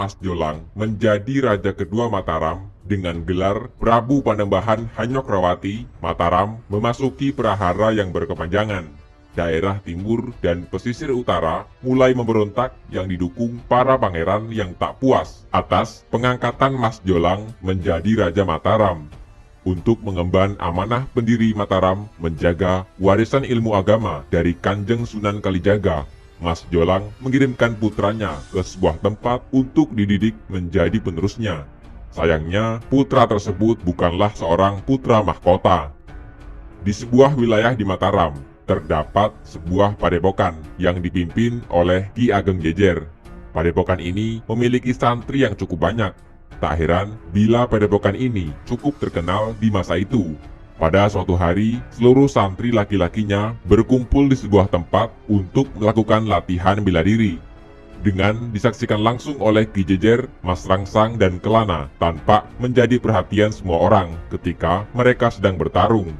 Mas Jolang menjadi raja kedua Mataram dengan gelar Prabu Panembahan Hanyokrawati, Mataram memasuki prahara yang berkepanjangan. Daerah timur dan pesisir utara mulai memberontak yang didukung para pangeran yang tak puas atas pengangkatan Mas Jolang menjadi Raja Mataram. Untuk mengemban amanah pendiri Mataram menjaga warisan ilmu agama dari Kanjeng Sunan Kalijaga, Mas Jolang mengirimkan putranya ke sebuah tempat untuk dididik menjadi penerusnya. Sayangnya, putra tersebut bukanlah seorang putra mahkota. Di sebuah wilayah di Mataram, terdapat sebuah padepokan yang dipimpin oleh Ki Ageng Jejer. Padepokan ini memiliki santri yang cukup banyak. Tak heran bila padepokan ini cukup terkenal di masa itu. Pada suatu hari, seluruh santri laki-lakinya berkumpul di sebuah tempat untuk melakukan latihan bela diri. Dengan disaksikan langsung oleh Ki Jejer, Mas Rangsang, dan Kelana, tampak menjadi perhatian semua orang ketika mereka sedang bertarung.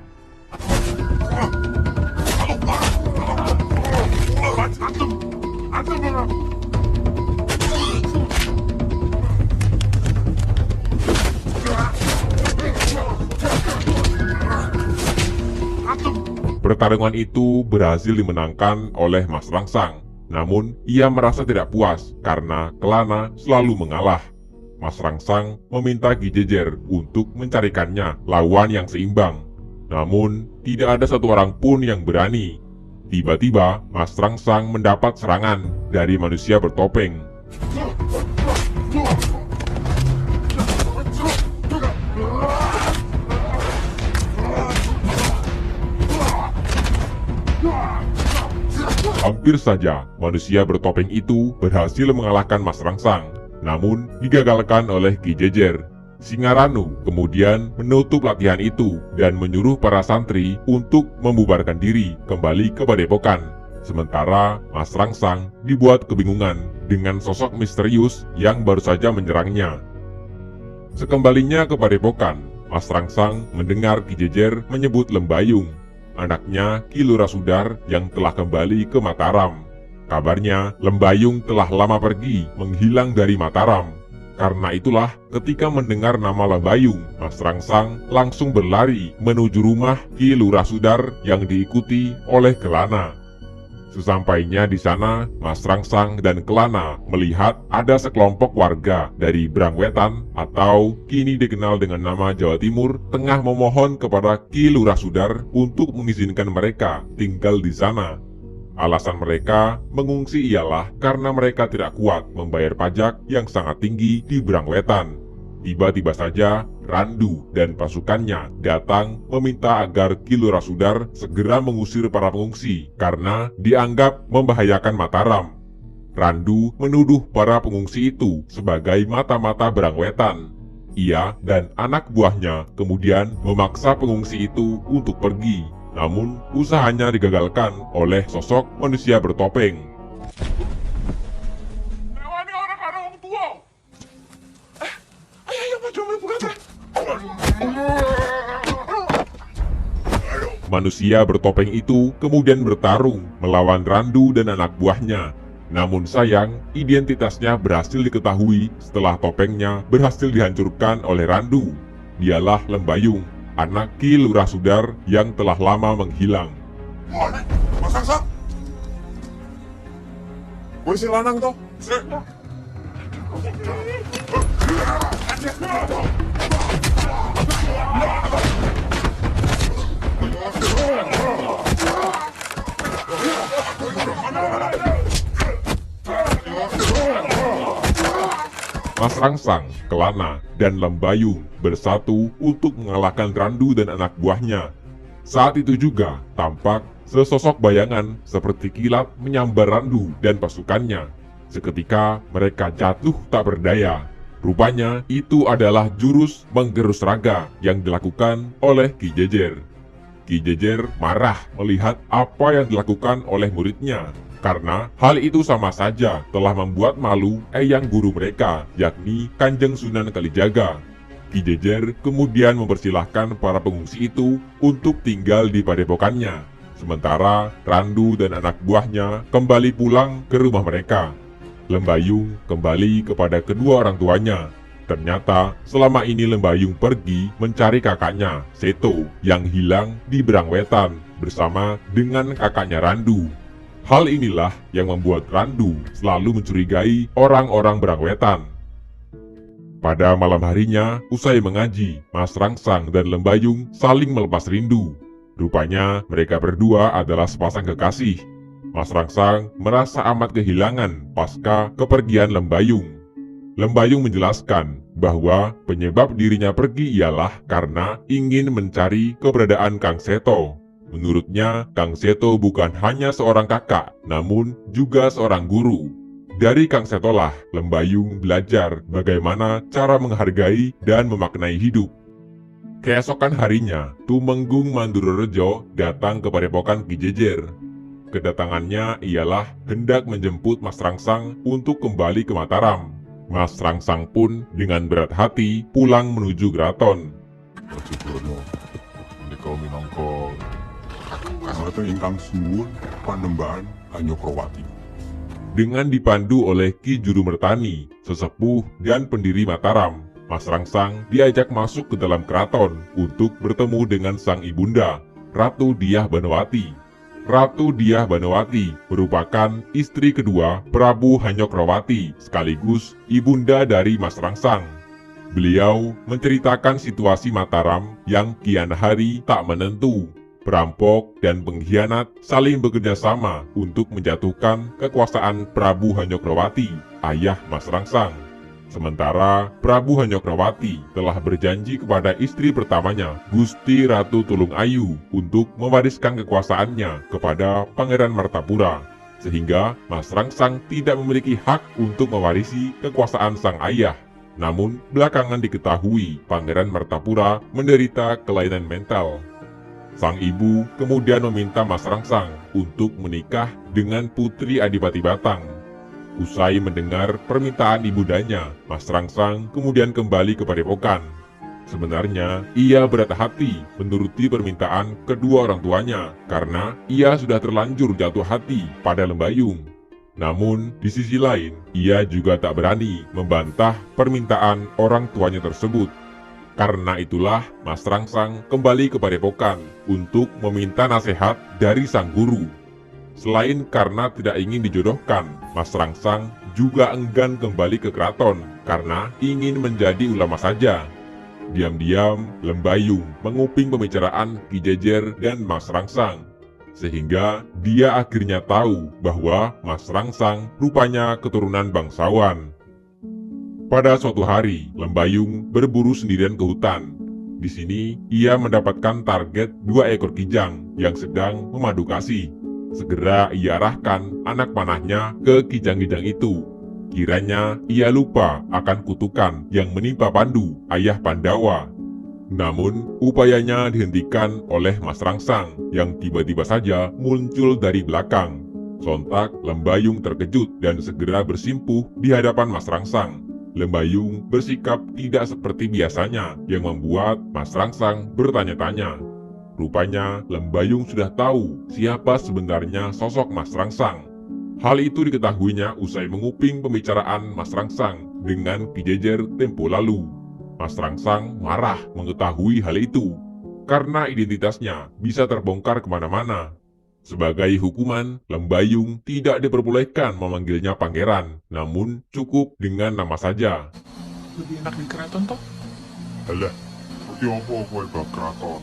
Pertarungan itu berhasil dimenangkan oleh Mas Rangsang. Namun, ia merasa tidak puas karena Kelana selalu mengalah. Mas Rangsang meminta Ki Jejer untuk mencarikannya lawan yang seimbang. Namun, tidak ada satu orang pun yang berani. Tiba-tiba, Mas Rangsang mendapat serangan dari manusia bertopeng. Hampir saja manusia bertopeng itu berhasil mengalahkan Mas Rangsang, namun digagalkan oleh Ki Jejer. Singaranu kemudian menutup latihan itu dan menyuruh para santri untuk membubarkan diri kembali ke padepokan. Sementara Mas Rangsang dibuat kebingungan dengan sosok misterius yang baru saja menyerangnya. Sekembalinya ke padepokan, Mas Rangsang mendengar Ki Jejer menyebut Lembayung, anaknya Ki Lurasudar yang telah kembali ke Mataram. Kabarnya, Lembayung telah lama pergi menghilang dari Mataram. Karena itulah, ketika mendengar nama Lembayung, Mas Rangsang langsung berlari menuju rumah Ki Lurasudar yang diikuti oleh Kelana. Sesampainya di sana, Mas Rangsang dan Kelana melihat ada sekelompok warga dari Brangwetan atau kini dikenal dengan nama Jawa Timur tengah memohon kepada Ki Lurasudar untuk mengizinkan mereka tinggal di sana. Alasan mereka mengungsi ialah karena mereka tidak kuat membayar pajak yang sangat tinggi di Brangwetan. Tiba-tiba saja, Randu dan pasukannya datang meminta agar Ki Lurasudar segera mengusir para pengungsi karena dianggap membahayakan Mataram. Randu menuduh para pengungsi itu sebagai mata-mata Brangwetan. Ia dan anak buahnya kemudian memaksa pengungsi itu untuk pergi, namun usahanya digagalkan oleh sosok manusia bertopeng. Manusia bertopeng itu kemudian bertarung melawan Randu dan anak buahnya. Namun sayang, identitasnya berhasil diketahui setelah topengnya berhasil dihancurkan oleh Randu. Dialah Lembayung, anak Ki Lurasudar yang telah lama menghilang. Mas Rangsang? Polisi lanang toh? Mas Rangsang, Kelana, dan Lembayung bersatu untuk mengalahkan Randu dan anak buahnya. Saat itu juga tampak sesosok bayangan seperti kilat menyambar Randu dan pasukannya. Seketika mereka jatuh tak berdaya. Rupanya itu adalah jurus menggerus raga yang dilakukan oleh Ki Jejer. Ki Jejer marah melihat apa yang dilakukan oleh muridnya, karena hal itu sama saja telah membuat malu eyang guru mereka, yakni Kanjeng Sunan Kalijaga. Ki Jejer kemudian mempersilahkan para pengungsi itu untuk tinggal di padepokannya, sementara Randu dan anak buahnya kembali pulang ke rumah mereka. Lembayung kembali kepada kedua orang tuanya. Ternyata selama ini Lembayung pergi mencari kakaknya, Seto, yang hilang di Berangwetan bersama dengan kakaknya Randu. Hal inilah yang membuat Randu selalu mencurigai orang-orang Berangwetan. Pada malam harinya, usai mengaji, Mas Rangsang dan Lembayung saling melepas rindu. Rupanya mereka berdua adalah sepasang kekasih. Mas Rangsang merasa amat kehilangan pasca kepergian Lembayung. Lembayung menjelaskan bahwa penyebab dirinya pergi ialah karena ingin mencari keberadaan Kang Seto. Menurutnya, Kang Seto bukan hanya seorang kakak, namun juga seorang guru. Dari Kang Seto lah, Lembayung belajar bagaimana cara menghargai dan memaknai hidup. Keesokan harinya, Tumenggung Mandurorejo datang ke padepokan Ki Jejer. Kedatangannya ialah hendak menjemput Mas Rangsang untuk kembali ke Mataram. Mas Rangsang pun dengan berat hati pulang menuju keraton. Wajudono, menika minangka kangge ingkang suwun panembahan Hanyokrowati. Dengan dipandu oleh Ki Juru Mertani, sesepuh dan pendiri Mataram, Mas Rangsang diajak masuk ke dalam keraton untuk bertemu dengan sang ibunda, Ratu Dyah Banowati. Ratu Dyah Banowati merupakan istri kedua Prabu Hanyokrawati sekaligus ibunda dari Mas Rangsang. Beliau menceritakan situasi Mataram yang kian hari tak menentu. Perampok dan pengkhianat saling bekerja sama untuk menjatuhkan kekuasaan Prabu Hanyokrawati, ayah Mas Rangsang. Sementara Prabu Hanyokrawati telah berjanji kepada istri pertamanya, Gusti Ratu Tulung Ayu, untuk mewariskan kekuasaannya kepada Pangeran Martapura, sehingga Mas Rangsang tidak memiliki hak untuk mewarisi kekuasaan sang ayah. Namun, belakangan diketahui Pangeran Martapura menderita kelainan mental. Sang ibu kemudian meminta Mas Rangsang untuk menikah dengan Putri Adipati Batang. Usai mendengar permintaan ibundanya, Mas Rangsang kemudian kembali ke padepokan. Sebenarnya, ia berat hati menuruti permintaan kedua orang tuanya karena ia sudah terlanjur jatuh hati pada Lembayung. Namun, di sisi lain, ia juga tak berani membantah permintaan orang tuanya tersebut. Karena itulah, Mas Rangsang kembali ke padepokan untuk meminta nasihat dari sang guru. Selain karena tidak ingin dijodohkan, Mas Rangsang juga enggan kembali ke keraton karena ingin menjadi ulama saja. Diam-diam, Lembayung menguping pembicaraan Ki Jejer dan Mas Rangsang, sehingga dia akhirnya tahu bahwa Mas Rangsang rupanya keturunan bangsawan. Pada suatu hari, Lembayung berburu sendirian ke hutan. Di sini, ia mendapatkan target 2 ekor kijang yang sedang memadu kasih. Segera ia arahkan anak panahnya ke kijang-kijang itu. Kiranya ia lupa akan kutukan yang menimpa Pandu, ayah Pandawa. Namun, upayanya dihentikan oleh Mas Rangsang yang tiba-tiba saja muncul dari belakang. Sontak, Lembayung terkejut dan segera bersimpuh di hadapan Mas Rangsang. Lembayung bersikap tidak seperti biasanya yang membuat Mas Rangsang bertanya-tanya. Rupanya, Lembayung sudah tahu siapa sebenarnya sosok Mas Rangsang. Hal itu diketahuinya usai menguping pembicaraan Mas Rangsang dengan Ki Jejer tempo lalu. Mas Rangsang marah mengetahui hal itu, karena identitasnya bisa terbongkar kemana-mana. Sebagai hukuman, Lembayung tidak diperbolehkan memanggilnya pangeran, namun cukup dengan nama saja. Lebih enak di keraton toh? Alah, seperti apa kowe bab kraton?